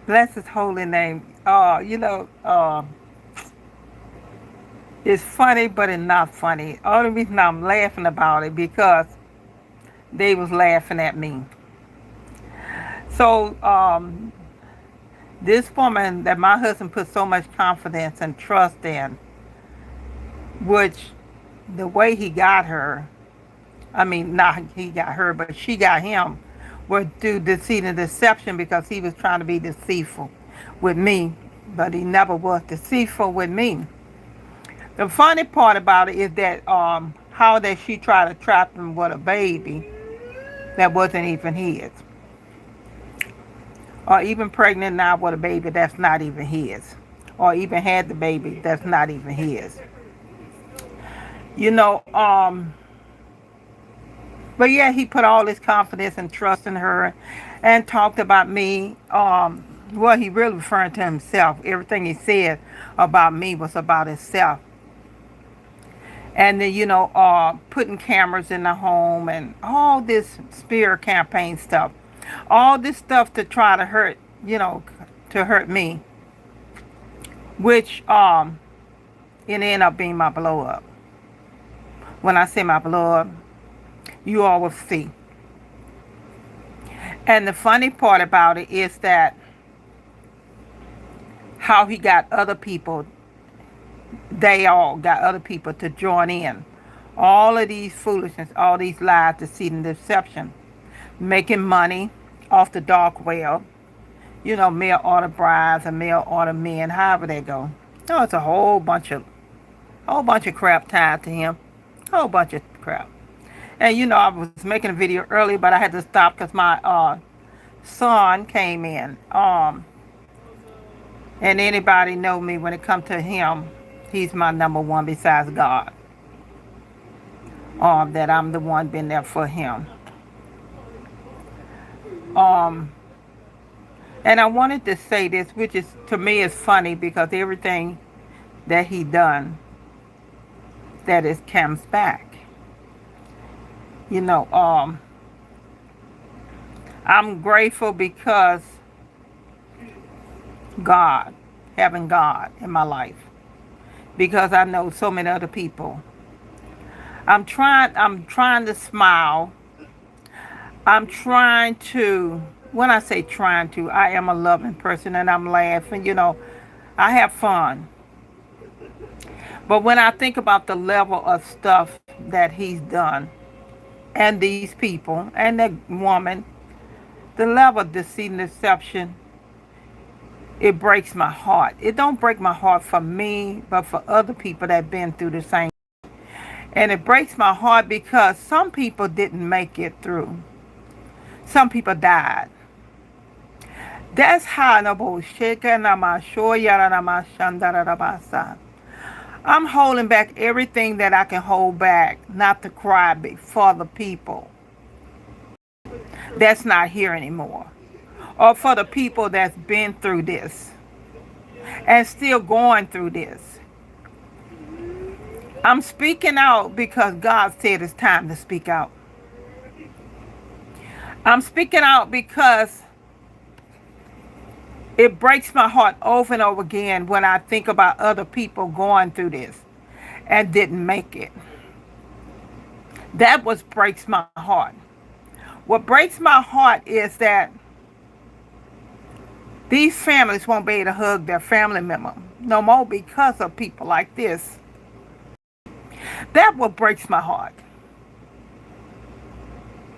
Bless his holy name. It's funny, but it's not funny. Only reason I'm laughing about it because they was laughing at me. So this woman that my husband put so much confidence and trust in, which the way he got her, I mean, not he got her, but she got him, was through deceit and deception because he was trying to be deceitful with me, but he never was deceitful with me. The funny part about it is that how that she tried to trap him with a baby that wasn't even his, or even pregnant now with a baby that's not even his, or even had the baby that's not even his. You know, but yeah, he put all his confidence and trust in her, and talked about me. Well, he really referring to himself. Everything he said about me was about himself. And then putting cameras in the home and all this spear campaign stuff, all this stuff to try to hurt, to hurt me, which it ended up being my blow up. When I say my blow up, you all will see. And the funny part about it is that how he got other people, they all got other people to join in. All of these foolishness, all these lies, deceit, and deception, making money off the dark web, male order brides and male order men, however they go. No, it's a whole bunch of crap tied to him. Whole bunch of crap. And I was making a video earlier, but I had to stop because my son came in. And anybody know me when it comes to him, he's my number one besides God. That I'm the one been there for him. Um, and I wanted to say this, which is to me is funny because everything that he done, that it comes back. You know, um, I'm grateful because God, having God in my life, because I know so many other people. I'm trying to smile. I'm trying to, when I say trying to, I am a loving person and I'm laughing, I have fun. But when I think about the level of stuff that he's done, and these people, and that woman, the level of deceit and deception, it breaks my heart. It don't break my heart for me, but for other people that have been through the same. And it breaks my heart because some people didn't make it through. Some people died. That's how I'm holding back everything that I can hold back, not to cry for the people that's not here anymore, or for the people that's been through this and still going through this. I'm speaking out because God said it's time to speak out. I'm speaking out because it breaks my heart over and over again when I think about other people going through this and didn't make it. That what breaks my heart. What breaks my heart is that these families won't be able to hug their family member no more because of people like this. That what breaks my heart.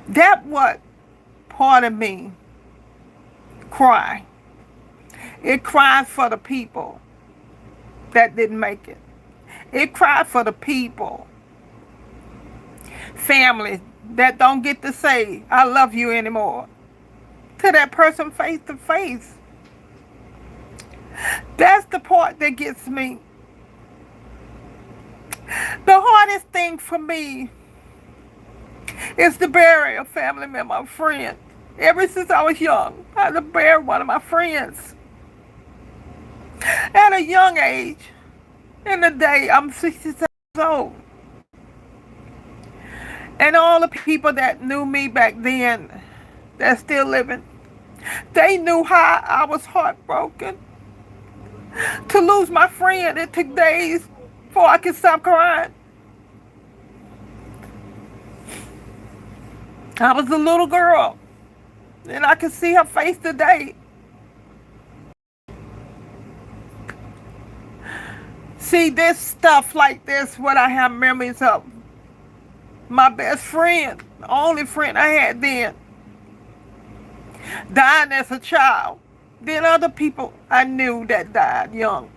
That what part of me cry. It cried for the people that didn't make it. It cried for the people, families that don't get to say, I love you anymore, to that person face to face. That's the part that gets me. The hardest thing for me is to bury a family member, a friend. Ever since I was young, I had to bury one of my friends at a young age. In the day, I'm 67 years old. And all the people that knew me back then, that's still living, They knew how I was heartbroken to lose my friend. It took days before I could stop crying. I was a little girl, and I could see her face today. See, this stuff like this, what I have memories of. My best friend, the only friend I had then, dying as a child. Then other people I knew that died young.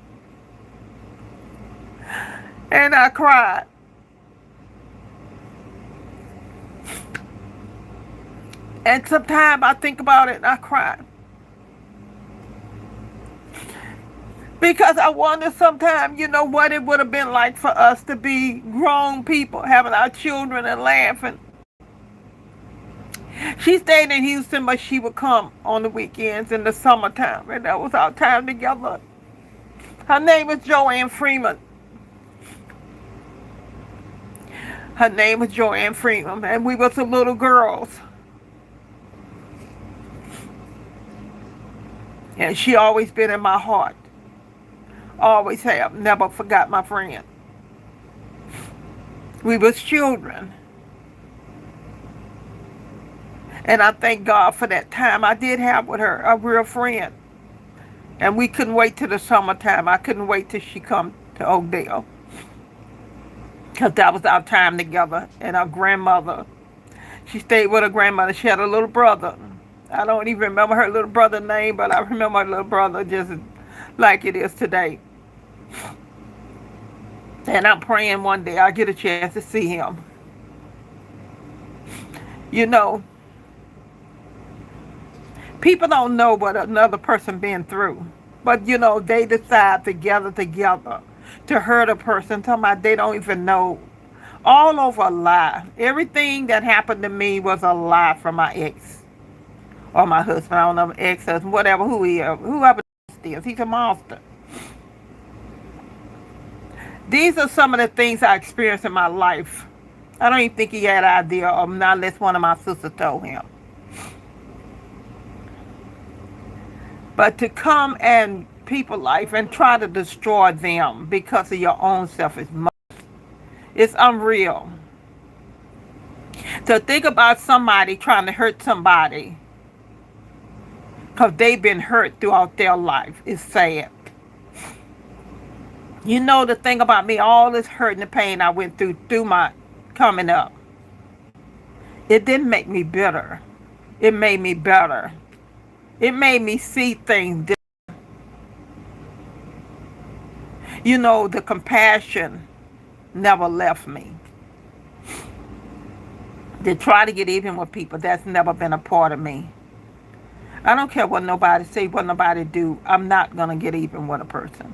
And I cried. And sometimes I think about it and I cry. Because I wonder sometimes, what it would have been like for us to be grown people, having our children and laughing. She stayed in Houston, but she would come on the weekends in the summertime, and that was our time together. Her name is Joanne Freeman. Her name was Joanne Freeman, and we were some little girls. And she always been in my heart. Always have. Never forgot my friend. We was children. And I thank God for that time I did have with her, a real friend. And we couldn't wait till the summertime. I couldn't wait till she come to Oakdale. Because that was our time together. And our grandmother, she stayed with her grandmother. She had a little brother. I don't even remember her little brother's name, but I remember her little brother just like it is today. And I'm praying one day I'll get a chance to see him. People don't know what another person been through. But, they decide to gather together to hurt a person. Talking about they don't even know. All over a lie. Everything that happened to me was a lie from my ex. Or my husband. I don't know, ex-husband, whatever, whoever it is. He's a monster. These are some of the things I experienced in my life. I don't even think he had an idea of them, not unless one of my sisters told him. But to come and people's life and try to destroy them because of your own self it's unreal. To think about somebody trying to hurt somebody because they've been hurt throughout their life is sad. The thing about me, all this hurt and the pain I went through my coming up, it didn't make me bitter. It made me better. It made me see things different. The compassion never left me. To try to get even with people, that's never been a part of me. I don't care what nobody say, what nobody do. I'm not going to get even with a person.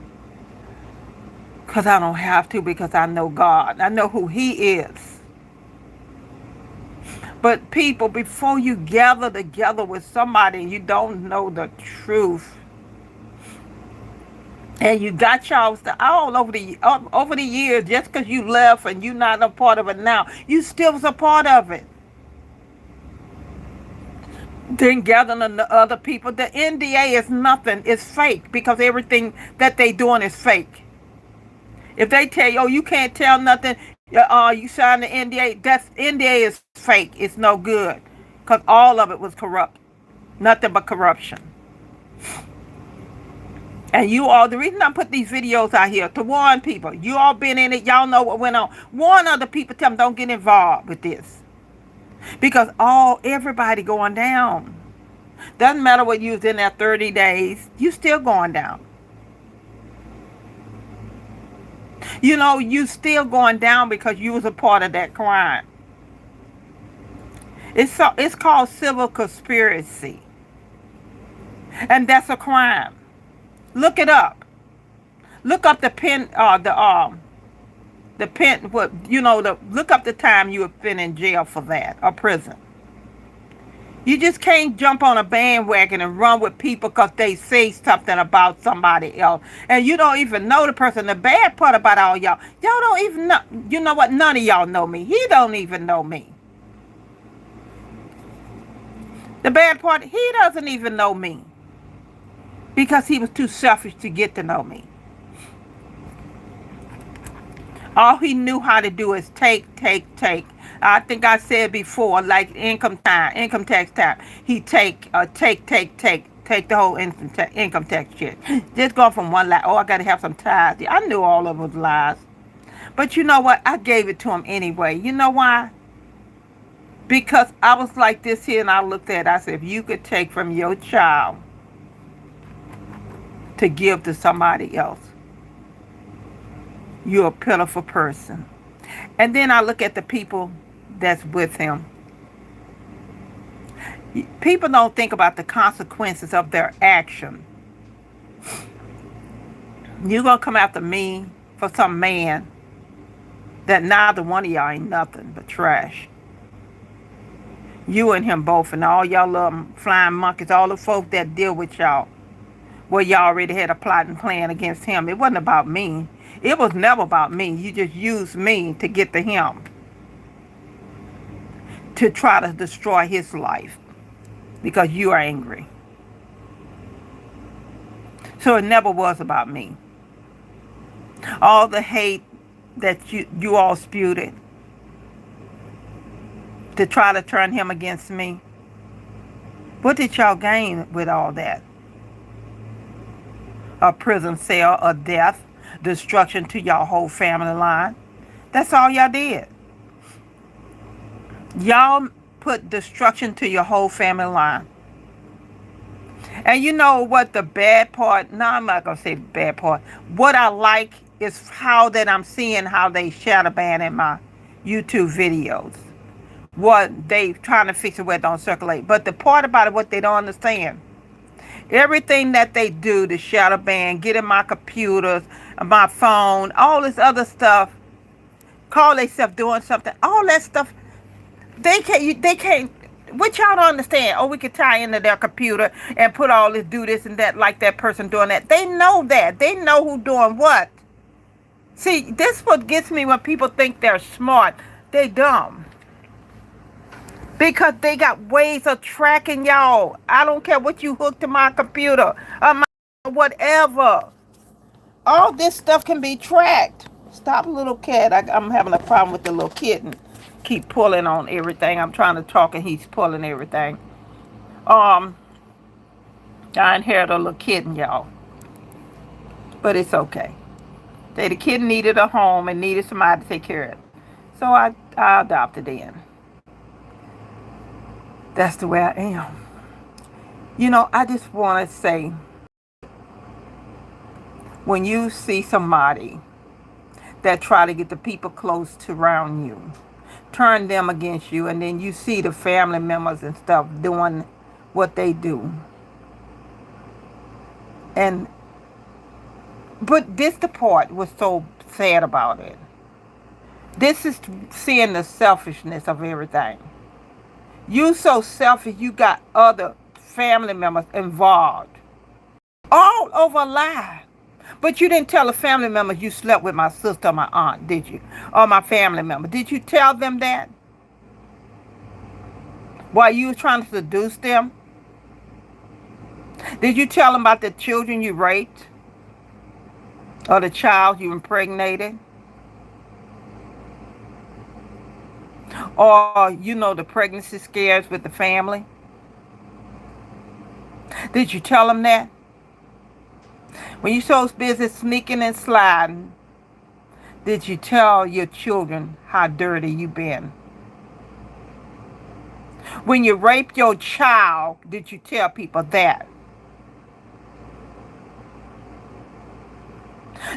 Because I don't have to, because I know God. I know who He is. But people, before you gather together with somebody and you don't know the truth, and you got y'all all over the years, just because you left and you're not a part of it now, you still was a part of it. Then gathering the other people. The NDA is nothing. It's fake because everything that they doing is fake. If they tell you, you can't tell nothing, you signed the NDA, NDA is fake. It's no good because all of it was corrupt. Nothing but corruption. And the reason I put these videos out here to warn people. You all been in it. Y'all know what went on. Warn other people. Tell them don't get involved with this. Because everybody going down. Doesn't matter what you was in there 30 days. You still going down. You still going down because you was a part of that crime. It's called civil conspiracy. And that's a crime. Look it up. Look up look up the time you have been in jail for that, or prison. You just can't jump on a bandwagon and run with people because they say something about somebody else. And you don't even know the person. The bad part about all y'all don't even know. You know what? None of y'all know me. He don't even know me. The bad part, he doesn't even know me because he was too selfish to get to know me. All he knew how to do is take, take, take. I think I said before, like income tax time. He take the whole income tax shit. Just going from one lie. Oh, I got to have some ties. I knew all of those lies. But you know what? I gave it to him anyway. You know why? Because I was like this here, and I looked at it. I said, if you could take from your child to give to somebody else, you're a pitiful person. And then I look at the people that's with him. People don't think about the consequences of their action. You're going to come after me for some man that neither one of y'all ain't nothing but trash. You and him both, and all y'all little flying monkeys, all the folk that deal with y'all. Well, y'all already had a plot and plan against him. It wasn't about me. It was never about me. You just used me to get to him, to try to destroy his life because you are angry. So it never was about me. All the hate that you all spewed it to try to turn him against me. What did y'all gain with all that? A prison cell, a death, destruction to y'all whole family line. That's all y'all did. Y'all put destruction to your whole family line. And you know what the bad part, no, I'm not going to say the bad part. What I like is how that I'm seeing how they shadow ban in my YouTube videos. What they trying to fix it where it don't circulate. But the part about it, what they don't understand, everything that they do to shadow ban, get in my computers, my phone, all this other stuff, call themselves doing something, all that stuff, they can't, what y'all don't understand, oh, we can tie into their computer and put all this, do this and that, like that person doing that. They know that. They know who doing what. See, this what gets me when people think they're smart. They dumb. Because they got ways of tracking y'all. I don't care what you hook to my computer or my whatever. All this stuff can be tracked. Stop, little cat. I'm having a problem with the little kitten. Keep pulling on everything. I'm trying to talk and he's pulling everything. I inherited a little kitten, y'all. But it's okay. The kitten needed a home and needed somebody to take care of it. So I adopted in. That's the way I am. You know, I just want to say, when you see somebody that try to get the people close to around you, turn them against you, and then you see the family members and stuff doing what they do. But this the part was so sad about it. This is seeing the selfishness of everything. You so selfish, you got other family members involved. All over a lie. But you didn't tell the family members you slept with my sister or my aunt, did you? Or my family member. Did you tell them that? While you were trying to seduce them? Did you tell them about the children you raped? Or the child you impregnated? Or, the pregnancy scares with the family? Did you tell them that? When you so busy sneaking and sliding, did you tell your children how dirty you been? When you raped your child, did you tell people that?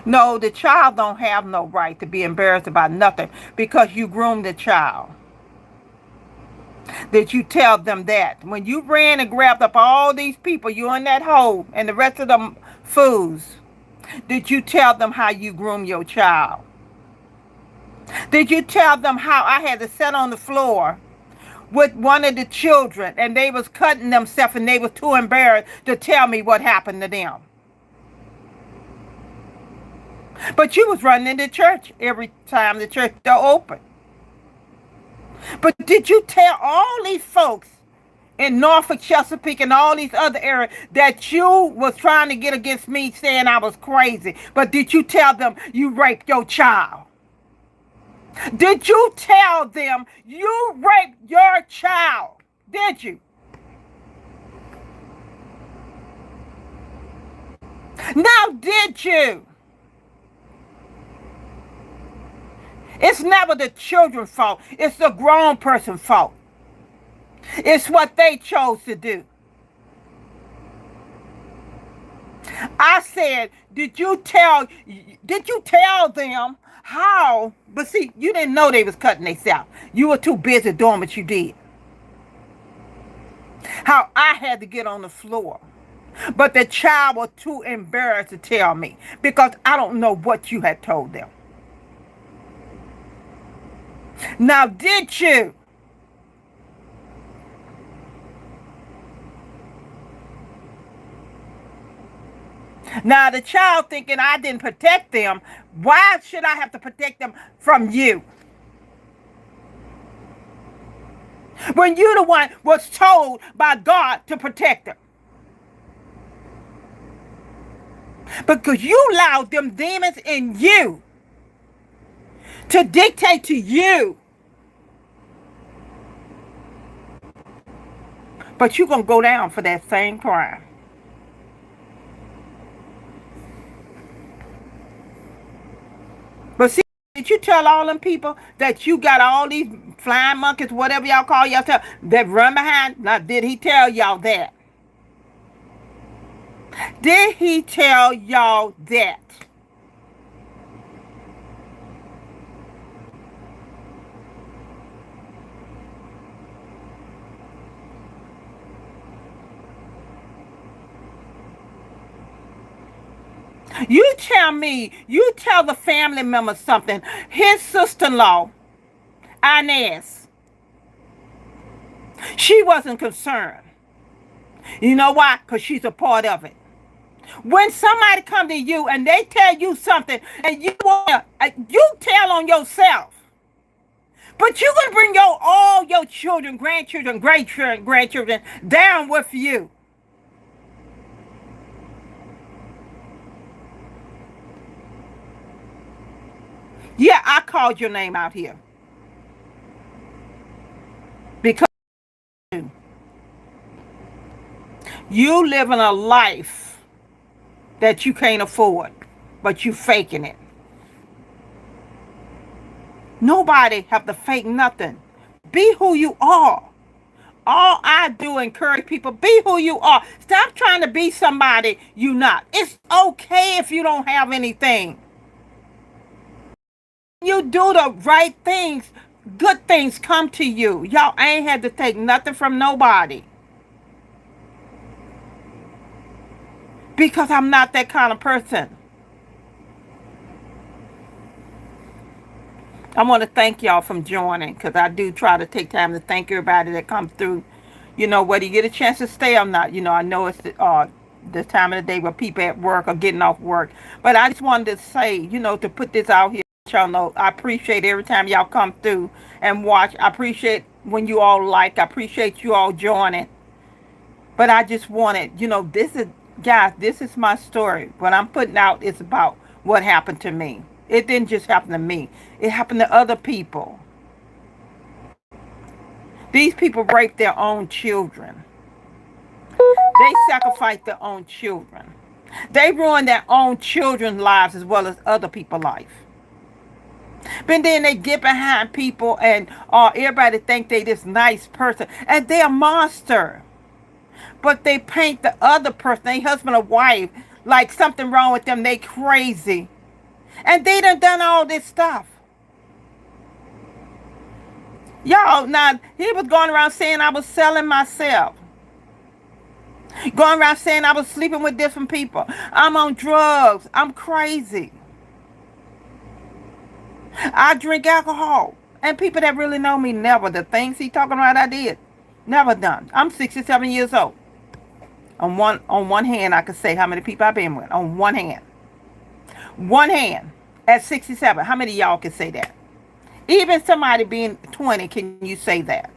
No, the child don't have no right to be embarrassed about nothing because you groomed the child. Did you tell them that? When you ran and grabbed up all these people, you in that hole, and the rest of them fools, did you tell them how you groomed your child? Did you tell them how I had to sit on the floor with one of the children and they was cutting themselves and they was too embarrassed to tell me what happened to them? But you was running into church every time the church door opened. But did you tell all these folks in Norfolk, Chesapeake, and all these other areas that you was trying to get against me saying I was crazy. But did you tell them you raped your child? Did you tell them you raped your child? Did you? Now, did you? It's never the children's fault. It's the grown person's fault. It's what they chose to do. I said, did you tell them how? But see, you didn't know they was cutting themselves. You were too busy doing what you did. How I had to get on the floor. But the child was too embarrassed to tell me because I don't know what you had told them. Now, did you? Now, the child thinking I didn't protect them, why should I have to protect them from you? When you the one was told by God to protect them. Because you allowed them demons in you to dictate to you. But you're going to go down for that same crime. But see, did you tell all them people that you got all these flying monkeys, whatever y'all call yourself, that run behind? Now, did he tell y'all that? Did he tell y'all that? You tell the family member something. His sister-in-law, Inez, she wasn't concerned. You know why? Because she's a part of it. When somebody come to you and they tell you something and you tell on yourself. But you're going to bring all your children, grandchildren, grandchildren down with you. Yeah, I called your name out here. Because you living a life that you can't afford, but you faking it. Nobody have to fake nothing. Be who you are. All I do encourage people, be who you are. Stop trying to be somebody you not. It's okay if you don't have anything. You do the right things, good things come to you. Y'all ain't had to take nothing from nobody. Because I'm not that kind of person. I want to thank y'all for joining, because I do try to take time to thank everybody that comes through. You know, whether you get a chance to stay or not. You know, I know it's the time of the day where people at work or getting off work. But I just wanted to say, you know, to put this out here. Y'all know I appreciate every time y'all come through and watch. I appreciate when you all like. I appreciate you all joining. But I just wanted, you know, guys, this is my story. What I'm putting out is about what happened to me. It didn't just happen to me. It happened to other people. These people raped their own children. They sacrificed their own children. They ruined their own children's lives as well as other people's life. But then they get behind people and everybody think they this nice person. And they're a monster. But they paint the other person, their husband or wife, like something wrong with them. They crazy. And they done all this stuff. Y'all, now, he was going around saying I was selling myself. Going around saying I was sleeping with different people. I'm on drugs. I'm crazy. I drink alcohol. And people that really know me never. The things he talking about I did. Never done. I'm 67 years old. On one hand, I could say how many people I've been with. On one hand. One hand. At 67. How many of y'all can say that? Even somebody being 20, can you say that?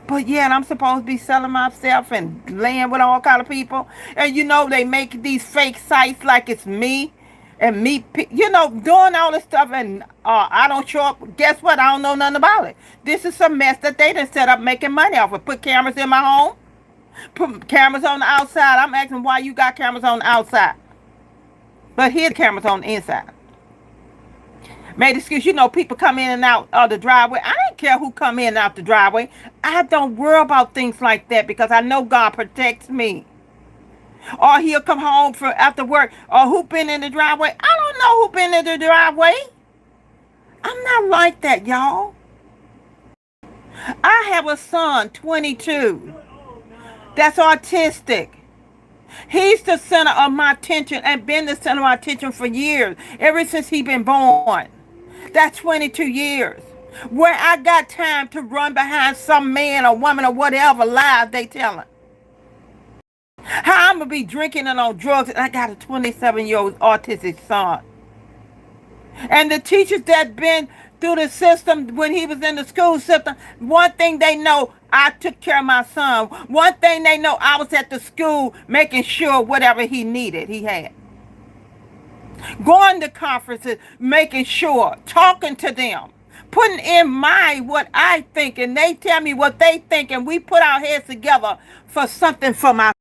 But yeah, and I'm supposed to be selling myself and laying with all kind of people. And they make these fake sites like it's me and doing all this stuff. And I don't show up. Guess what? I don't know nothing about it. This is some mess that they done set up making money off of. Put cameras in my home, put cameras on the outside. I'm asking why you got cameras on the outside. But here the cameras on the inside. Made excuse, people come in and out of the driveway. I don't care who come in and out the driveway. I don't worry about things like that because I know God protects me. Or he'll come home for after work. Or who been in the driveway? I don't know who been in the driveway. I'm not like that, y'all. I have a son, 22, that's autistic. He's the center of my attention and been the center of my attention for years, ever since he been born. That's 22 years. Where I got time to run behind some man or woman or whatever lies they telling. How I'm going to be drinking and on drugs and I got a 27-year-old autistic son. And the teachers that been through the system when he was in the school system, one thing they know, I took care of my son. One thing they know, I was at the school making sure whatever he needed, he had. Going to conferences, making sure, talking to them, putting in mind what I think, and they tell me what they think, and we put our heads together for something for my.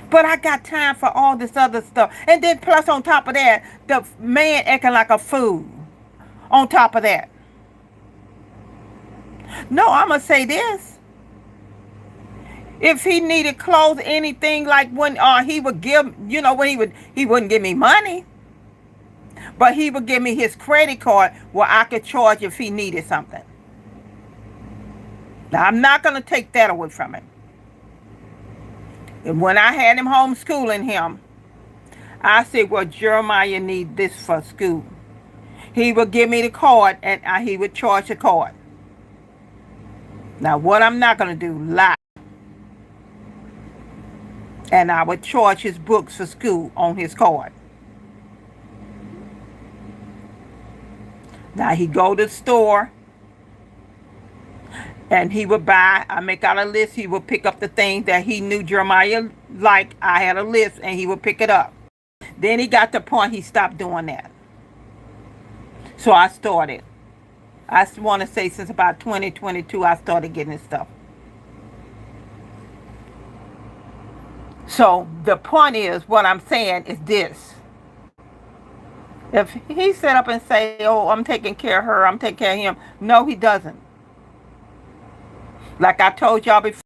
But I got time for all this other stuff. And then plus on top of that, the man acting like a fool. On top of that. No, I'm going to say this. If he needed clothes, anything like when he would give, when he wouldn't give me money. But he would give me his credit card where I could charge if he needed something. Now, I'm not going to take that away from him. And when I had him homeschooling him, I said, well, Jeremiah need this for school. He would give me the card and he would charge the card. Now, what I'm not going to do, lie. And I would charge his books for school on his card. Now, he'd go to the store and he would buy, I make out a list, he would pick up the things that he knew Jeremiah liked. I had a list and he would pick it up. Then he got to the point he stopped doing that. So I started. I want to say since about 2022, I started getting his stuff. So the point is, what I'm saying is this. If he sit up and say, oh, I'm taking care of her, I'm taking care of him. No, he doesn't. Like I told y'all before,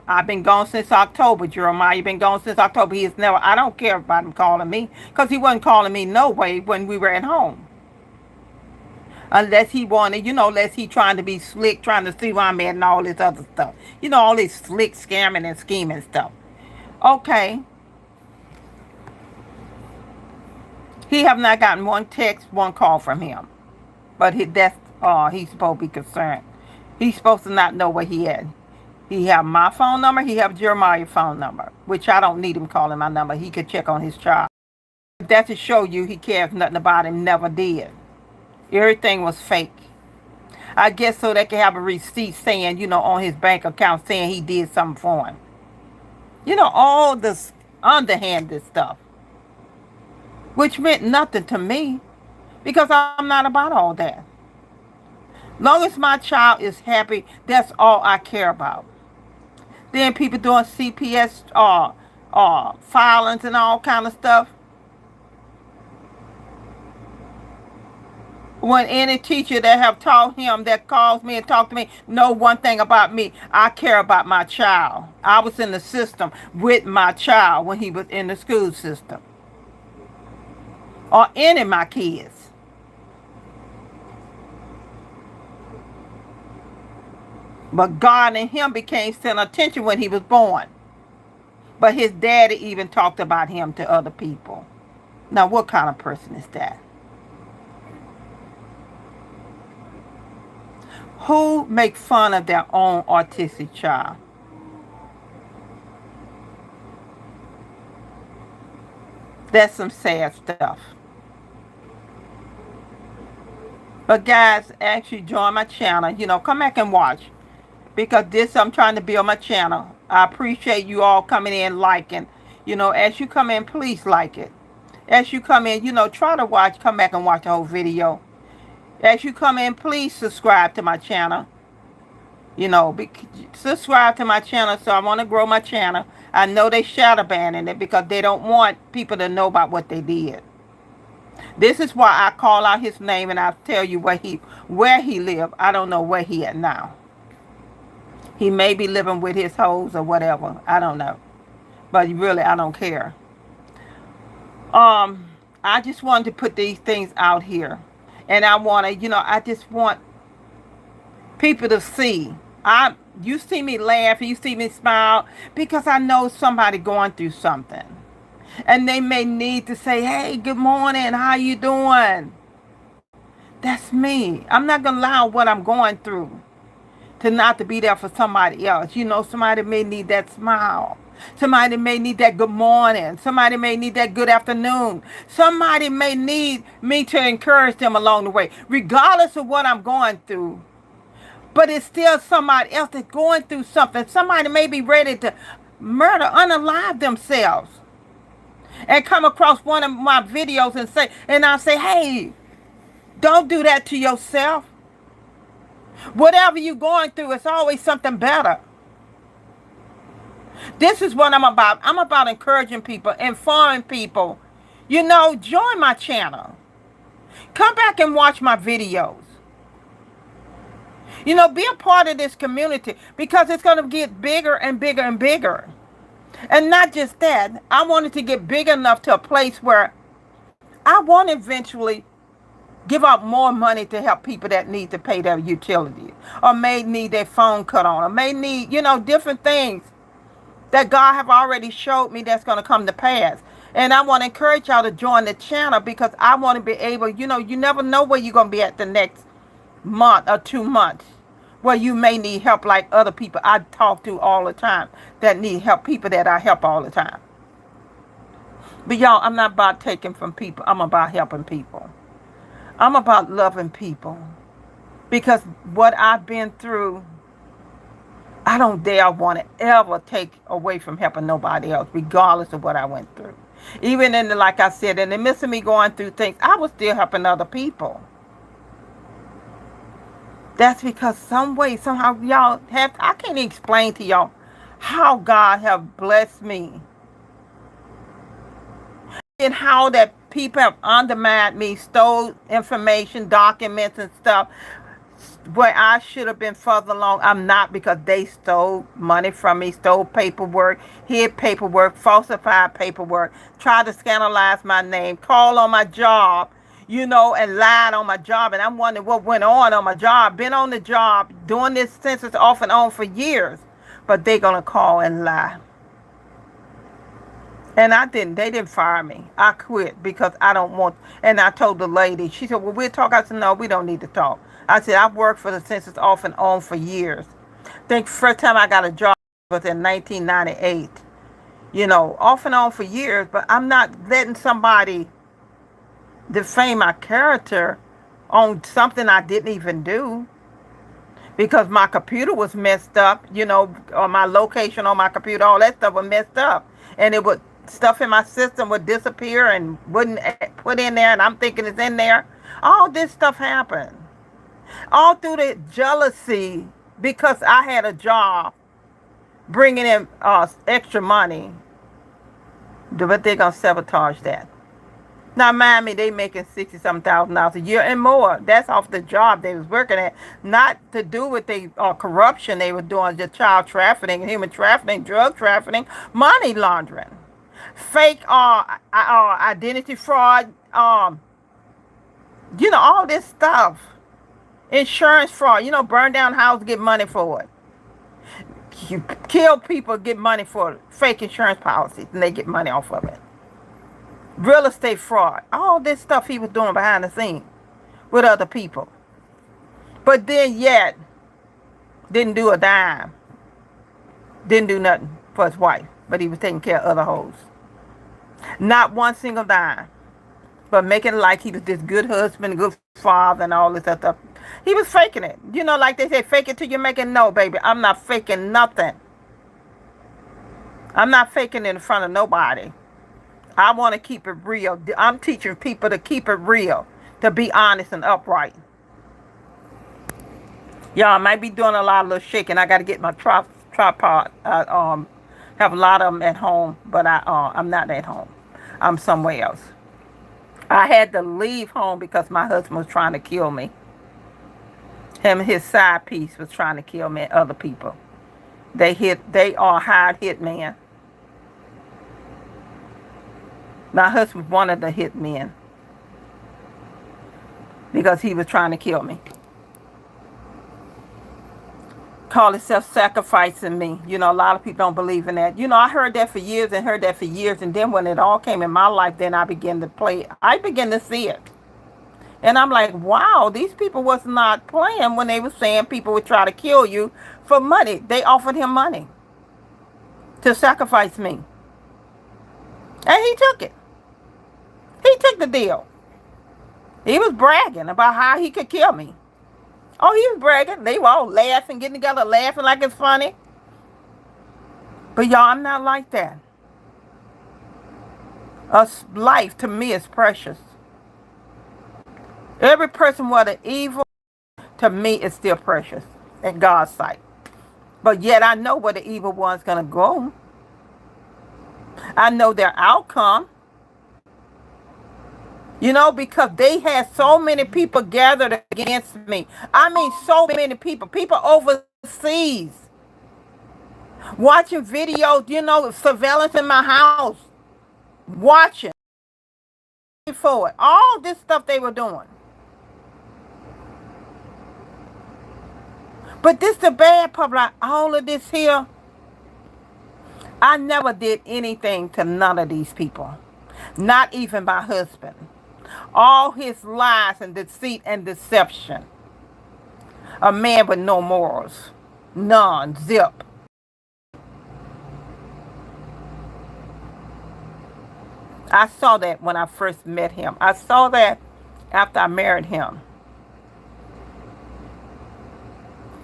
I've been gone since October. Jeremiah, you've been gone since October. He is never, I don't care about him calling me, because he wasn't calling me no way when we were at home. Unless he wanted, unless he trying to be slick, trying to see where I'm at and all this other stuff. All this slick scamming and scheming stuff. Okay. He have not gotten one text, one call from him. But he's supposed to be concerned. He's supposed to not know where he at. He have my phone number. He have Jeremiah's phone number, which I don't need him calling my number. He could check on his child. That to show you he cares nothing about him, never did. Everything was fake. I guess so they can have a receipt saying, on his bank account saying he did something for him. All this underhanded stuff. Which meant nothing to me. Because I'm not about all that. Long as my child is happy, that's all I care about. Then people doing CPS filings and all kind of stuff. When any teacher that have taught him, that calls me and talk to me, know one thing about me, I care about my child. I was in the system with my child when he was in the school system. Or any of my kids. But God and him became center attention when he was born. But his daddy even talked about him to other people. Now, what kind of person is that? Who make fun of their own autistic child? That's some sad stuff. But guys, actually join my channel. Come back and watch. Because this, I'm trying to build my channel. I appreciate you all coming in, liking. As you come in, please like it. As you come in, try to watch, come back and watch the whole video. As you come in, please subscribe to my channel. Subscribe to my channel, so I want to grow my channel. I know they shadow banning it because they don't want people to know about what they did. This is why I call out his name and I tell you where he lived. I don't know where he at now. He may be living with his hoes or whatever. I don't know. But really, I don't care. I just wanted to put these things out here. And I want to, I just want people to see. You see me laugh, you see me smile, because I know somebody going through something. And they may need to say, hey, good morning, how you doing? That's me. I'm not going to allow what I'm going through to not to be there for somebody else. Somebody may need that smile. Somebody may need that good morning. Somebody may need that good afternoon. Somebody may need me to encourage them along the way, regardless of what I'm going through. But it's still somebody else that's going through something. Somebody may be ready to murder, unalive themselves. And come across one of my videos and I'll say, hey, don't do that to yourself. Whatever you're going through, it's always something better. This is what I'm about. I'm about encouraging people, informing people. Join my channel. Come back and watch my videos. Be a part of this community, because it's going to get bigger and bigger and bigger. And not just that, I want it to get big enough to a place where I want to eventually give out more money to help people that need to pay their utilities, or may need their phone cut on, or may need, different things that God have already showed me that's going to come to pass. And I want to encourage y'all to join the channel, because I want to be able, you never know where you're going to be at the next month or 2 months, where you may need help like other people I talk to all the time that need help, people that I help all the time. But y'all, I'm not about taking from people. I'm about helping people. I'm about loving people, because what I've been through, I don't dare want to ever take away from helping nobody else, regardless of what I went through. Even like I said, in the midst of me going through things, I was still helping other people. That's because some way, somehow, I can't explain to y'all how God have blessed me. And how that people have undermined me, stole information, documents and stuff, where I should have been further along. I'm not, because they stole money from me, stole paperwork, hid paperwork, falsified paperwork, tried to scandalize my name, call on my job, and lied on my job. And I'm wondering what went on my job. Been on the job, doing this census off and on for years. But they're going to call and lie. And they didn't fire me. I quit because I don't want, and I told the lady, she said, well, we'll talk. I said, no, we don't need to talk. I said, I've worked for the census off and on for years. I think first time I got a job was in 1998. Off and on for years, but I'm not letting somebody defame my character on something I didn't even do. Because my computer was messed up, or my location on my computer, all that stuff was messed up. And it would, stuff in my system would disappear and wouldn't put in there, and I'm thinking it's in there. All this stuff happened. All through the jealousy, because I had a job bringing in extra money, but they're going to sabotage that. Now, mind me, they making $60,000 a year and more. That's off the job they was working at. Not to do with the corruption they were doing, just child trafficking, human trafficking, drug trafficking, money laundering, fake identity fraud, all this stuff. Insurance fraud, burn down house, get money for it. You kill people, get money for it. Fake insurance policies, and they get money off of it. Real estate fraud, all this stuff he was doing behind the scenes with other people. But then yet, didn't do a dime. Didn't do nothing for his wife, but he was taking care of other hoes. Not one single dime. but making like he was this good husband, good father, and all this other stuff. He was faking it. You know, like they say, fake it till you make it. No, baby, I'm not faking nothing. I'm not faking it in front of nobody. I want to keep it real. I'm teaching people to keep it real, to be honest and upright. Y'all, I might be doing a lot of little shaking. I got to get my tripod. I have a lot of them at home, but I'm not at home. I'm somewhere else. I had to leave home because my husband was trying to kill me. Him and his side piece was trying to kill me and other people. They are hired hitmen. My husband wanted the hitmen because he was trying to kill me. Call itself sacrificing me. You know, a lot of people don't believe in that. You know, I heard that for years and heard that for years. And then when it all came in my life, then I began to see it. And I'm like, wow, these people was not playing when they were saying people would try to kill you for money. They offered him money to sacrifice me. And he took it. He took the deal. He was bragging about how he could kill me. Oh, he was bragging. They were all laughing, getting together, laughing like it's funny. But y'all, I'm not like that. Life to me is precious. Every person, whether evil, to me is still precious in God's sight. But yet I know where the evil one's going to go. I know their outcome. You know, because they had so many people gathered against me. I mean, so many people. People overseas. Watching videos, you know, surveillance in my house. Watching. For it. All this stuff they were doing. But this the bad part. Like all of this here. I never did anything to none of these people. Not even my husband. All his lies and deceit and deception. A man with no morals. None. Zip. I saw that when I first met him. I saw that after I married him.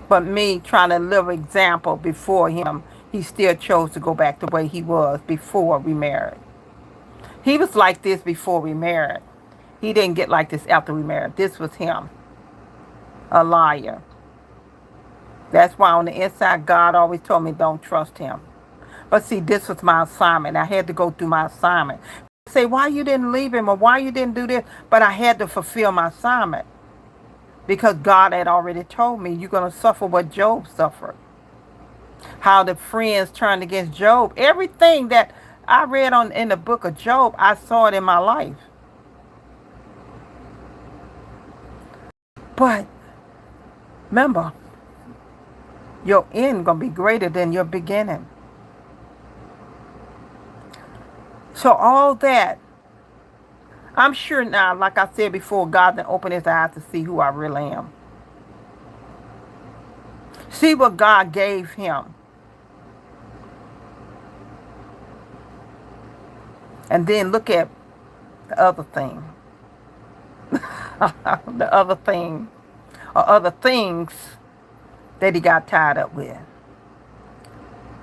But me trying to live an example before him, he still chose to go back the way he was before we married. He was like this before we married. He didn't get like this after we married. This was him. A liar. That's why on the inside, God always told me don't trust him. But see, this was my assignment. I had to go through my assignment. Say, why you didn't leave him or why you didn't do this? But I had to fulfill my assignment. Because God had already told me you're going to suffer what Job suffered. How the friends turned against Job. Everything that I read in the book of Job, I saw it in my life. But remember, your end going to be greater than your beginning. So all that, I'm sure now, like I said before, God done opened his eyes to see who I really am. See what God gave him. And then look at the other thing. The other thing. Or other things that he got tied up with.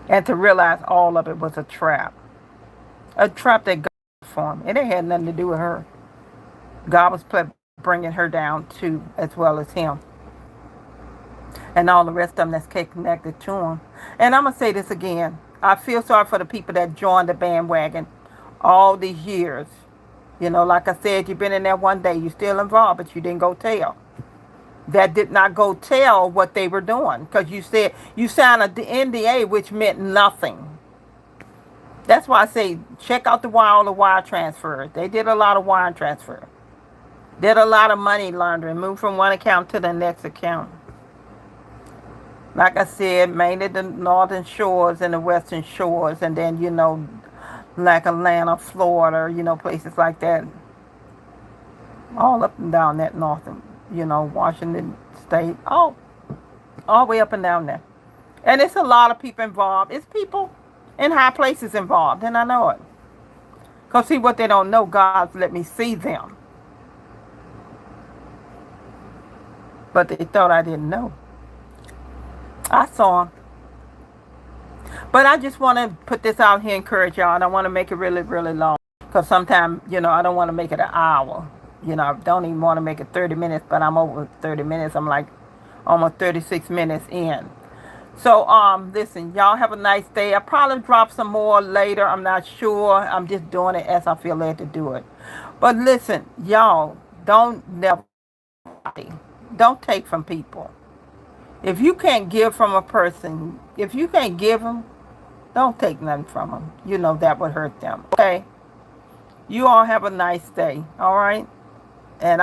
And to realize all of it was a trap. A trap that God for him. It ain't had nothing to do with her. God was bringing her down too, as well as him. And all the rest of them that's connected to him. And I'm going to say this again. I feel sorry for the people that joined the bandwagon all these years. You know, like I said, you've been in there one day. You're still involved, but you didn't go tell. That did not go tell what they were doing. Because you said you signed an NDA, which meant nothing. That's why I say check out all the wire transfers. They did a lot of wire transfer. Did a lot of money laundering. Moved from one account to the next account. Like I said, mainly the northern shores and the western shores. And then, you know, like Atlanta, Florida, you know, places like that. All up and down that northern, you know, Washington State. All the way up and down there. And it's a lot of people involved. It's people in high places involved. And I know it. Because see, what they don't know, God's let me see them. but they thought I didn't know. I saw them. But I just want to put this out here, encourage y'all. I don't want to make it really, really long. Because sometimes, I don't want to make it an hour. I don't even want to make it 30 minutes, but I'm over 30 minutes. I'm like almost 36 minutes in. So, listen, y'all have a nice day. I'll probably drop some more later. I'm not sure. I'm just doing it as I feel led to do it. But listen, y'all, don't take from people. If you can't give from a person, if you can't give them, don't take nothing from them. That would hurt them. Okay? You all have a nice day. All right?